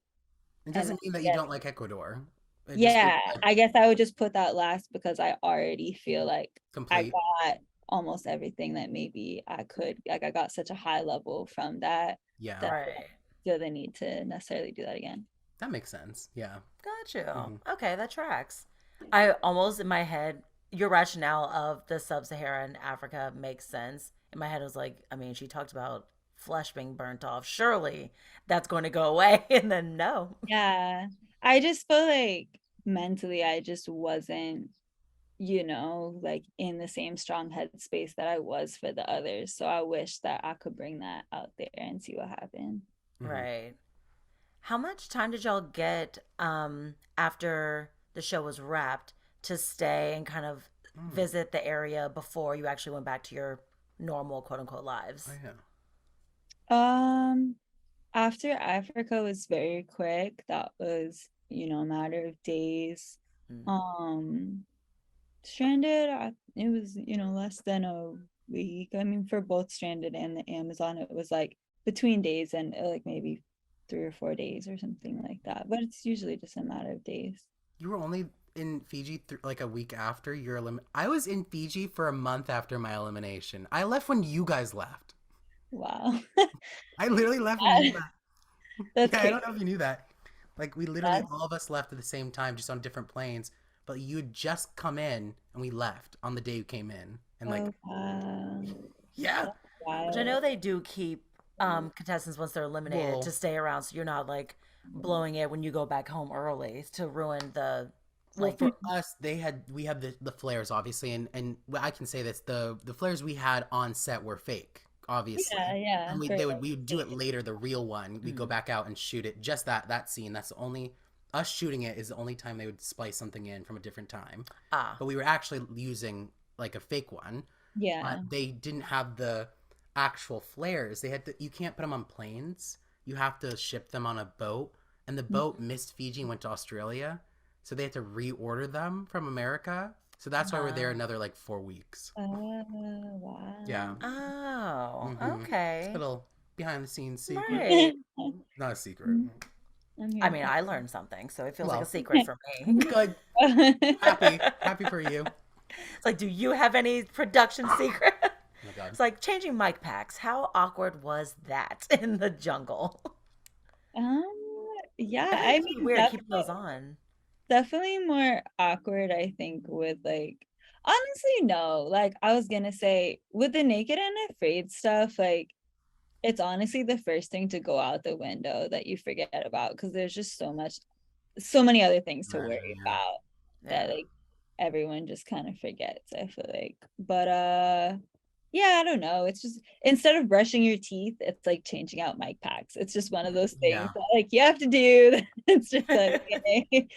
It And doesn't mean that you yeah, don't like Ecuador. It just yeah, like I guess I would just put that last because I already feel like I complete. got almost everything that maybe I could. Like I got such a high level from that Yeah. that I Right. don't feel the need to necessarily do that again. That makes sense. Yeah. Got you. Mhm. Okay, that tracks. I almost in my head, your rationale of the sub-Saharan Africa makes sense. In my head, I was like, I mean, she talked about flesh being burnt off. Surely that's going to go away. And then no. Yeah, I just feel like mentally I just wasn't, like in the same strong headspace that I was for the others. So I wish that I could bring that out there and see what happened. Right. How much time did y'all get after the show was wrapped to stay and kind of visit the area before you actually went back to your normal quote unquote lives? Oh, yeah. After Africa was very quick. That was, a matter of days. Mm. Stranded, it was, less than a week. I mean, for both Stranded and the Amazon, it was like between days and like maybe 3 or 4 days or something like that. But it's usually just a matter of days. You were only in Fiji like a week after your I was in Fiji for a month after my elimination. I left when you guys left. Wow. I literally left when you left. That's Yeah, I crazy. don't know if you knew that. Like we literally all of us left at the same time, just on different planes. But you had just come in and we left on the day you came in. And like, Oh, wow. yeah. Which I know they do keep contestants once they're eliminated Well, to stay around so you're not like blowing it when you go back home early to ruin the well, like for us, we had the flares obviously, and I can say this: the flares we had on set were fake, obviously. Yeah, And for we would do it later, the real one. We go back out and shoot it. Just that scene. That's the only us shooting it is the only time they would splice something in from a different time. But we were actually using like a fake one. yeah. They didn't have the actual flares. They had to, you can't put them on planes. You have to ship them on a boat, and the boat missed Fiji and went to Australia, so they had to reorder them from America. So that's why we're there another like 4 weeks. Wow. Yeah. Oh, Mhm. okay. Little behind the scenes secret. Right. Not a secret. I mean, I learned something, so it feels like Well, a secret for me. Good. Happy for you. It's like, do you have any production secret? Oh my God. It's like changing mic packs. How awkward was that in the jungle? Yeah, I I think it's mean, weird keeping those on. definitely more awkward, I think, with like, honestly, no. Like, I was gonna say, with the naked and afraid stuff, like, it's honestly the first thing to go out the window that you forget about because there's just so many other things to Right, worry yeah. about. that Yeah. like everyone just kind of forgets, I feel like. But yeah, I don't know. It's just instead of brushing your teeth, it's like changing out mic packs. It's just one of those things Yeah. that like you have to do. It's just like okay.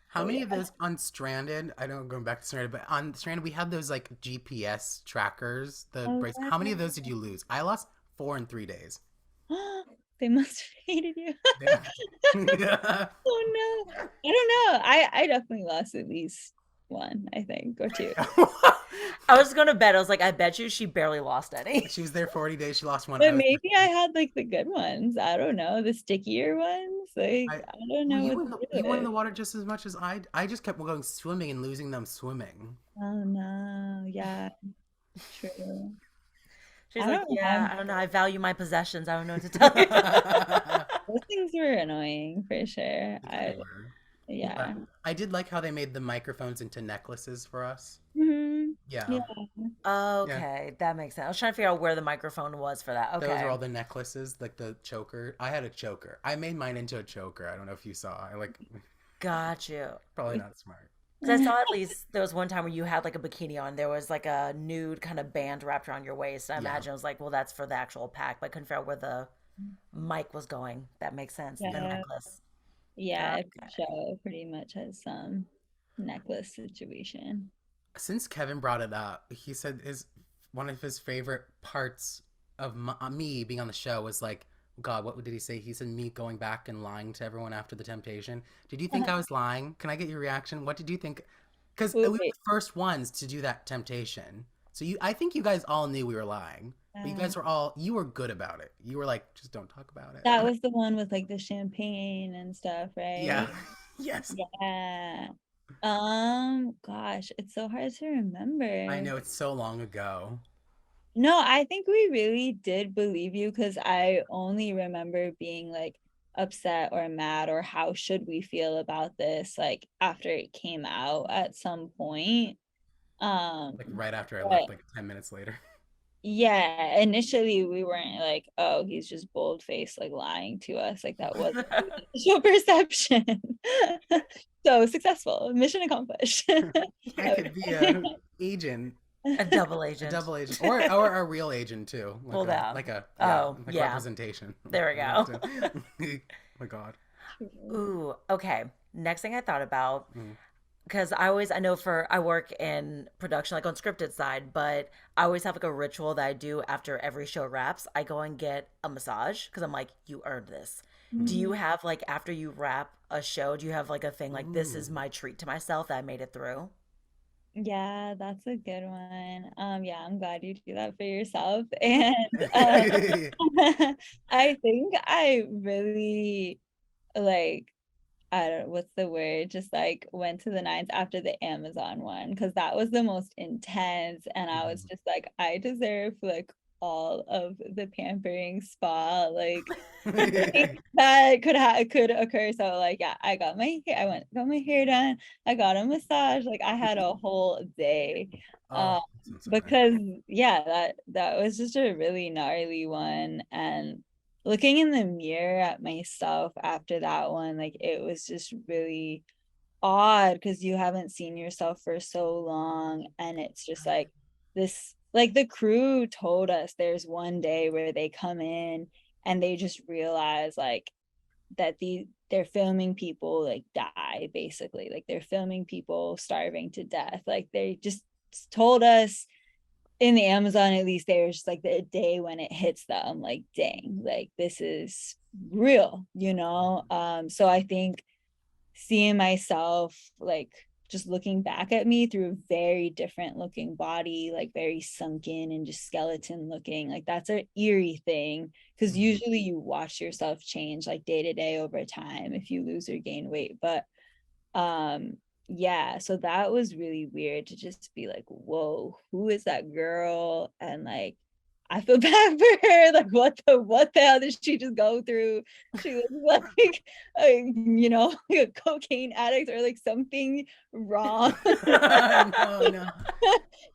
How So many of yeah. those on Stranded? I don't going back to Stranded, but on Stranded we had those like GPS trackers. The Oh brace. How many of those did you lose? I lost 4 in 3 days. yeah. They must have hated you. Yeah. Yeah. Oh no. I don't know. I definitely lost at least one, I think, or two. I was gonna bet. I was like, I bet you she barely lost any. She was there 40 days. She lost one. I But was maybe I had like the good ones. I don't know, the stickier ones. Like I I don't well, know what to do you with went in the it. water just as much as I just kept going swimming and losing them swimming. Oh no. Yeah, true. She's I like, don't yeah, remember. I don't know. I value my possessions. I don't know what to tell you. Those things were annoying for sure. They kind of were. Yeah. But I did like how they made the microphones into necklaces for us. Yeah. Yeah. Yeah. Okay, that makes sense. I was trying to figure out where the microphone was for that. Those Okay, are all the necklaces, like the choker. I had a choker. I made mine into a choker. I don't know if you saw. I like got you. probably not smart. Because I saw at least there was one time where you had like a bikini on. There was like a nude kind of band wrapped around your waist. I Yeah. imagine it was like, well, that's for the actual pack, but I couldn't figure out where the mic was going. That makes sense. The Yeah. necklace. Yeah, every Okay. show pretty much has some necklace situation. Since Kevin brought it up, he said his one of his favorite parts of me being on the show was like, God, what did he say? He said me going back and lying to everyone after the temptation. Did you think I was lying? Can I get your reaction? What did you think? Because we Wait, were wait. the first ones to do that temptation. So I think you guys all knew we were lying, but you were good about it. You were like, just don't talk about it. That was the one with like the champagne and stuff, Yeah. right? Yes. Yeah. Gosh, it's so hard to I remember. know it's so long ago. No, I think we really did believe you because I only remember being like upset or mad or how should we feel about this like after it came out at some point. Um, Like right after I but left, like 10 minutes later. yeah, initially we weren't like, oh, he's just bold-faced like lying to us. Like that wasn't the initial perception. So successful, mission accomplished. I could be a agent, A double a agent. double agent, or a real agent too, Pull down. like a yeah, Oh, like yeah. representation. There we That go. too. Oh my God. Ooh, okay. Next thing I thought about, Mm. because I know I work in production, like on scripted side, but I always have like a ritual that I do after every show wraps. I go and get a massage because I'm like, you earned this. Do you have like after you wrap a show, do you have like a thing like this is Ooh. my treat to myself that I made it through? Yeah, that's a good one. Yeah, I'm glad you do that for yourself. And I think I really like I don't what's the word, just like went to the nines after the Amazon one because that was the most intense. And I was just like, I deserve like all of the pampering spa, like that could occur. So like yeah, got my hair done, I got a massage, like I had a whole day. Oh, Um that sounds so nice. because yeah, that was just a really gnarly one. And looking in the mirror at myself after that one, like it was just really odd because you haven't seen yourself for so long. And it's just like this, like the crew told us there's one day where they come in and they just realize like that they're filming people like die basically, like they're filming people starving to death. Like they just told us in the Amazon, at least, they were just like the day when it hits them, like, dang, like this is real, you know? So I think seeing myself like just looking back at me through a very different looking body, like very sunken and just skeleton looking, like that's an eerie thing because Mhm. usually you watch yourself change like day to day over time if you lose or gain weight. But um yeah, so that was really weird to just be like, whoa, who is that girl? And like I feel bad for her, like what the hell did she just go through? She looks like you know, like a cocaine addict or like something wrong. No, no.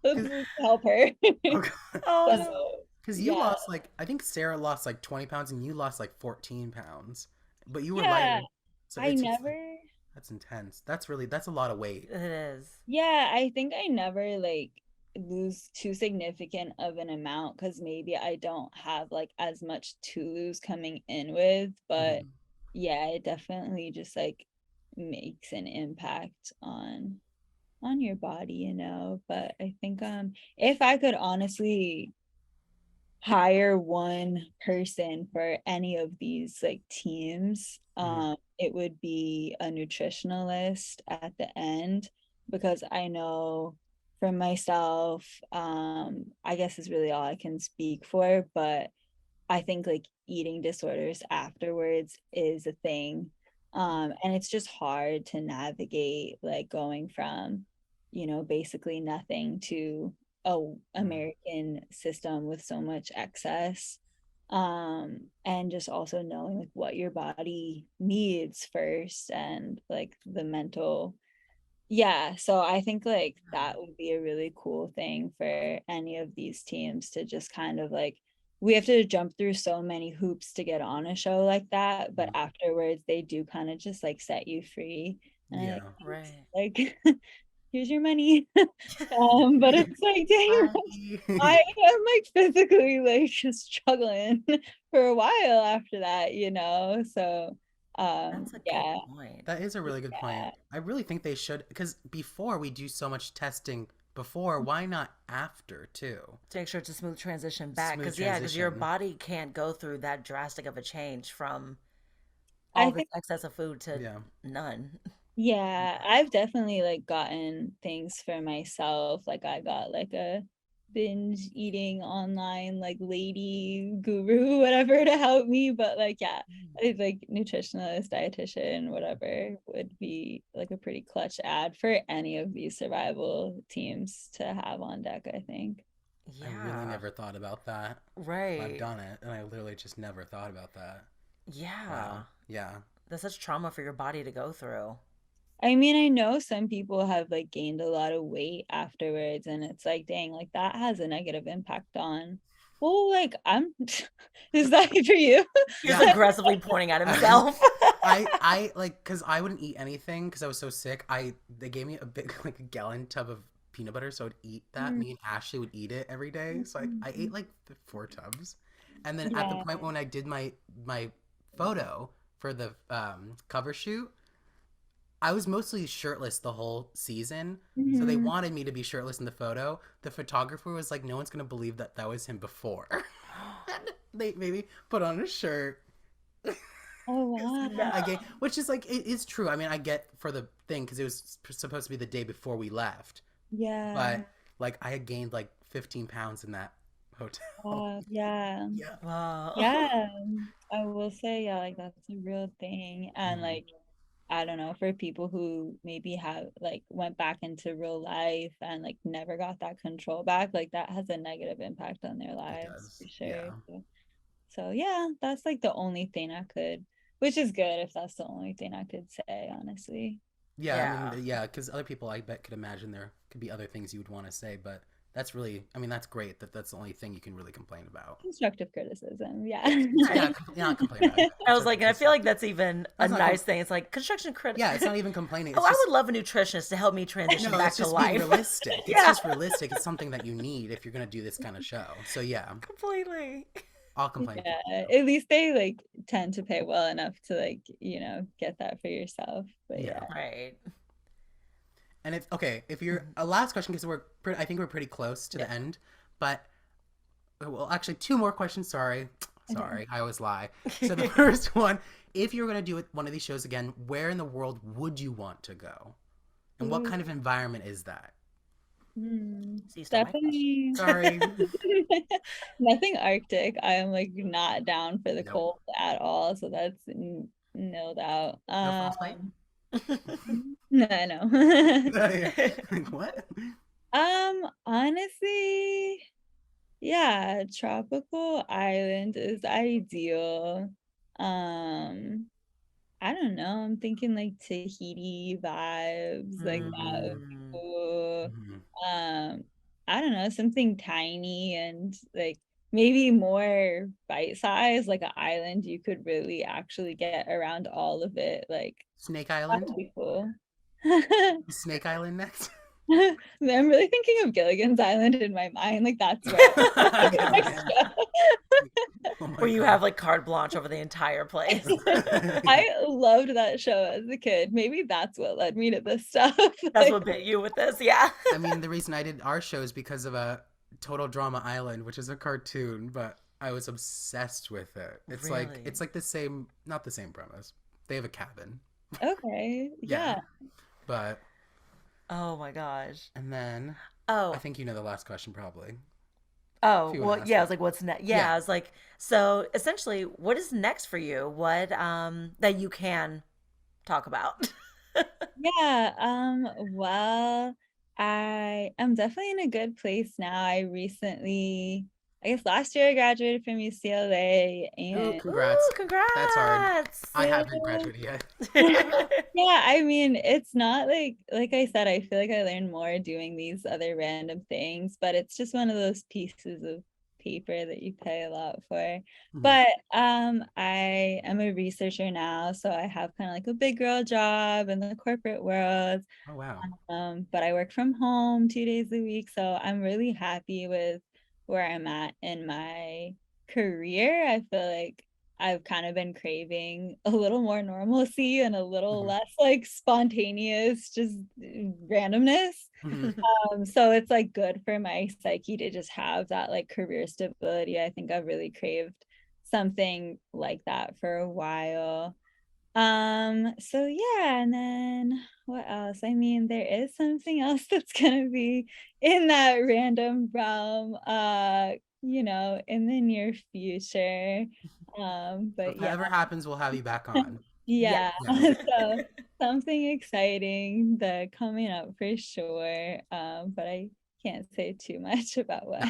Let's 'Cause- just help her. oh God. Oh So no. Because you yeah, lost like I think Sarah lost like 20 pounds and you lost like 14 pounds, but you were yeah, lighter. So I it's like never That's intense. That's a lot of weight. It is. Yeah, I think I never like lose too significant of an amount because maybe I don't have like as much to lose coming in with, but Hmm. yeah, it definitely just like makes an impact on your body, But I think if I could honestly hire one person for any of these like teams, Hmm. it would be a nutritionalist at the end because I know for myself, I guess is really all I can speak for, but I think like eating disorders afterwards is a thing. And it's just hard to navigate like going from, basically nothing to a American system with so much excess. And just also knowing like what your body needs first and like the mental. Yeah, so I think like that would be a really cool thing for any of these teams to just kind of like we have to jump through so many hoops to get on a show like that, but Hmm. afterwards they do kind of just like set you free and I Yeah. like thanks. Right. Like here's your money. But it's like dang, I Bye. am like physically like just struggling for a while after that. So That's a good yeah. point. That is a really good point. I really think they should, because before we do so much testing before, why not after too? To make sure it's a smooth transition back. Smooth Because, yeah, because your transition. body can't go through that drastic of a change from all I this think excess of food to Yeah. none. Yeah, I've definitely like gotten things for myself. Like I got like a binge eating online like lady guru, whatever to help me. But like yeah, I like nutritionalist, dietitian, whatever would be like a pretty clutch ad for any of these survival teams to have on deck, I think. I really Yeah. never thought about that. I've Right. done it, and I literally just never thought about that. Yeah. Wow. Yeah. That's such trauma for your body to go through. I mean, I know some people have like gained a lot of weight afterwards, and it's like, dang, like that has a negative impact on. Well, like I'm, is that for you? He's Yeah. aggressively pointing at I, himself. I like, because I wouldn't eat anything because I was so sick. They gave me a big like a gallon tub of peanut butter, so I'd eat that. Me and Ashley would eat it every day. So I ate like 4 tubs, and then at the Yeah. point when I did my photo for the cover shoot, I was mostly shirtless the whole season. So they Mhm. wanted me to be shirtless in the photo. The photographer was like, no one's gonna believe that that was him before. And they maybe put on a shirt. Oh No. wow. Which is like, it is true. I mean, I get for the thing because it was supposed to be the day before we left, Yeah. but like I had gained like 15 pounds in that hotel. Yeah. Yeah. Wow. Yeah. I will say, yeah, like that's a real thing. And Mhm. like, I don't know, for people who maybe have like went back into real life and like never got that control back, like that has a negative impact on their It lives for does. sure. Yeah. So yeah, that's like the only thing I could, which is good if that's the only thing I could say, honestly. Yeah. I mean, Yeah. yeah, because other people, I bet, could imagine there could be other things you would want to say, but that's really, I mean, that's great that that's the only thing you can really complain about. Constructive criticism, yeah. Yeah, Right. not complain about it. I was like, and I feel like Constructive. that's even a That's not, nice thing. It's like construction credit. yeah, it's not even complaining. Oh, It's I just, would love a nutritionist to help me transition no, back it's to just being life. realistic. It's Yeah, just realistic. It's something that you need if you're going to do this kind of show. So yeah, completely. I'll complain for Yeah, you. at least they like tend to pay well enough to like, get that for yourself. But Yeah. yeah. Right. And if okay, if you're Mhm. a last question, because I think we're pretty close to Yeah. the end, but well, actually, two more questions. Sorry, Okay. sorry, I always lie. So the first one, if you were gonna do one of these shows again, where in the world would you want to go, and what Ooh, kind of environment is that? So you stole my question. definitely Sorry, nothing Arctic. I am like not down for the nope, cold at all, so that's nilled out. no frostbite. No, no. Like, what? Honestly, yeah, tropical island is ideal. Um, I don't know. I'm thinking like Tahiti vibes, like that would be Mm. cool. Mhm. Um, I don't know, something tiny and like maybe more bite size, like an island you could really actually get around all of it. Like Snake that Island? would be cool. Snake Island next? I'm really thinking of Gilligan's Island in my mind. Like that's where next Gilligan. show. Oh my Where you God. have like carte blanche over the entire place. I loved that show as a kid. Maybe that's what led me to this stuff. That's Like, what bit you with this, yeah. I mean, the reason I did our show is because of a Total Drama Island, which is a cartoon, but I was obsessed with it. It's Really? like the same, not the same premise. They have a cabin. okay, yeah. But Oh my gosh. and then Oh, I think you know the last question probably. oh, If you well, want to ask yeah, I it. was like, what's next? Yeah, Yeah. I was like, so essentially, what is next for you? What that you can talk about? Yeah, well, I am definitely in a good place now. I guess last year I graduated from UCLA Ooh, and congrats. Ooh, That's hard. congrats. I haven't graduated yet. yeah, I mean, it's not like I said, I feel like I learned more doing these other random things, but it's just one of those pieces of paper that you pay a lot for. Mhm. But I am a researcher now, so I have kind of like a big girl job in the corporate world. Oh wow. But I work from home 2 days a week, so I'm really happy with where I'm at in my career. I feel like I've kind of been craving a little more normalcy and a little Mhm. less like spontaneous, just randomness. Mhm. So it's like good for my psyche to just have that like career stability. I think I've really craved something like that for a while. So yeah, and then what else? I mean, there is something else that's gonna be in that random realm, in the near future. But If that yeah, ever happens, we'll have you back on. Yes. yeah. Yeah. So something exciting that coming up for sure. But I can't say too much about what.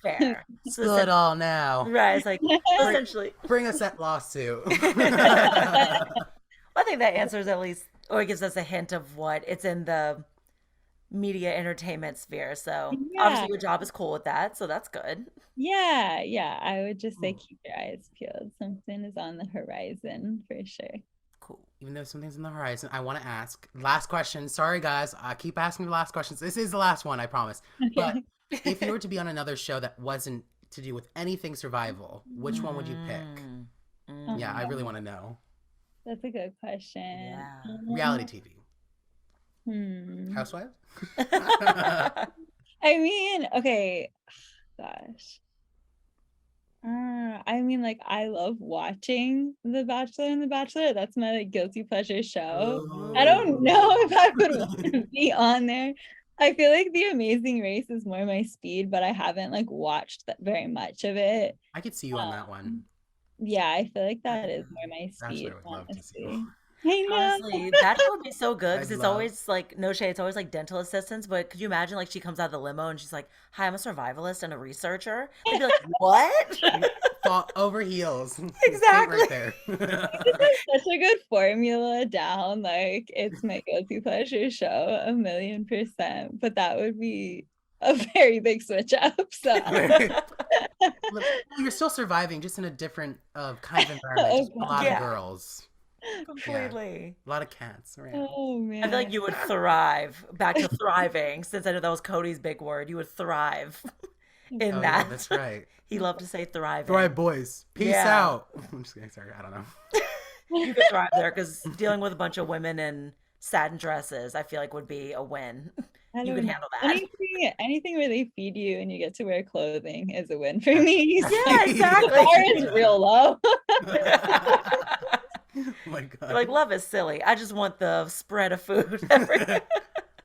Fair. So Spill it all now. right, it's like so Bring, essentially. bring us that lawsuit. I think that answers at least, or it gives us a hint of what it's in the media entertainment sphere. So Yeah, obviously your job is cool with that, so that's good. yeah. I would just say Ooh, keep your eyes peeled. Something is on the horizon for sure. Cool. even though something's on the horizon, I want to ask last question. Sorry, guys, I keep asking the last questions. This is the last one, I promise. But Okay. if you were to be on another show that wasn't to do with anything survival, which one would you pick? Mm, Oh Yeah, I my really God, want to know. that's a good question. yeah. Reality TV. Hmm. Housewives? I mean, okay, gosh. I mean, like, I love watching The Bachelor and The Bachelor. That's my like guilty pleasure show. I don't Ooh. know if I would want to be on there. I feel like The Amazing Race is more my speed, but I haven't like watched that very much of it. I could see you on that one. Um, yeah, I feel like that is more my Bachelor speed, would love to see you. honestly. I know. Honestly, that show would be so good because I'd it's love. always like no shade. It's always like dental assistants. But could you imagine like she comes out of the limo and she's like, "Hi, I'm a survivalist and a researcher." I'd be like, "What?" Fall over heels. Date Exactly. right there. It's like such a good formula down. Like it's my guilty pleasure show, 1,000,000%. But that would be a very big switch up. So Well, you're still surviving, just in a different kind of environment. oh Just a lot of Yeah, girls. Yeah, completely. a lot of cats around. oh I feel man. like you would thrive. Back to thriving, since I know that was Cody's big word. You would thrive in Oh yeah, that. that's right. He loved to say All right, thriving. boys. Peace Yeah, out. I'm just kidding. Sorry, I don't know. you could thrive there because dealing with a bunch of women in satin dresses, I feel like would be a win. I You could don't know. handle that. Anything where they feed you and you get to wear clothing is a win for That's, me. that's Yeah, The exactly. bar is real low. Oh my You're like, god. love is silly. I just want the spread of food. every-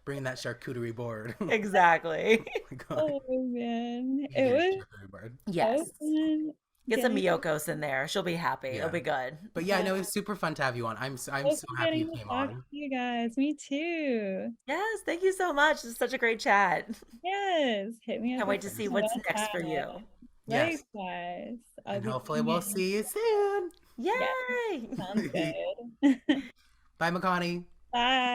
Bring that charcuterie board. Oh Exactly. my god. Oh man. You It need a was charcuterie board. Yes. so fun Get some getting Miyokos in there. She'll be happy. It'll Yeah. be good. But yeah, no, it was super fun to have you on. I'm so so fun happy getting you to came talk to on. you guys. Me too. Yes, thank you so much. It's such a great chat. Yes. Hit me up Can't if wait to you see want what's to next for chat. you. Yes. Likewise. I'll And be hopefully tuning we'll in. see you soon. Yeah, Yay! sounds good. Bye, Makani. Bye.